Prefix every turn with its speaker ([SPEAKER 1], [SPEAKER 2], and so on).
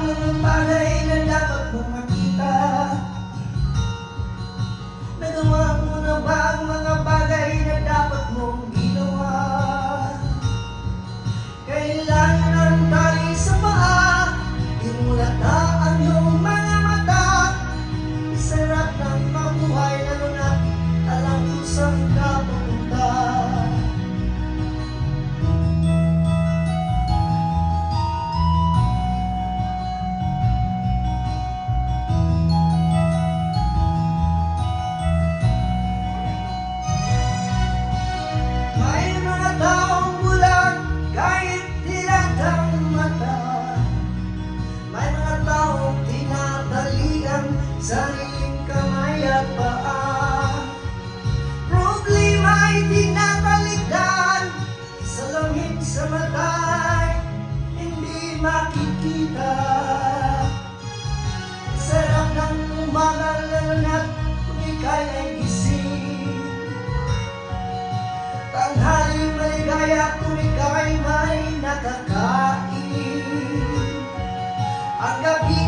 [SPEAKER 1] mga bagay na dapat mong makita? Nagawa mo na ba ang mga bagay na dapat mong ginawa? Kailangan ng tali sa paa, imulata ang iyong mga mata. Sarap ng mabuhay lalo na alam kung saan ka pupunta. May mga taong bulag kahit dilat ang mata. May mga taong tinatali ang sariling kamay at paa. Problema ay tinatalikdan, salamin sa mata'y hindi makikita. Sarap ng umaga lalo na't kung ika'y ay gising. Tanghali maligaya kung ika'y may nakakain. Ang gabi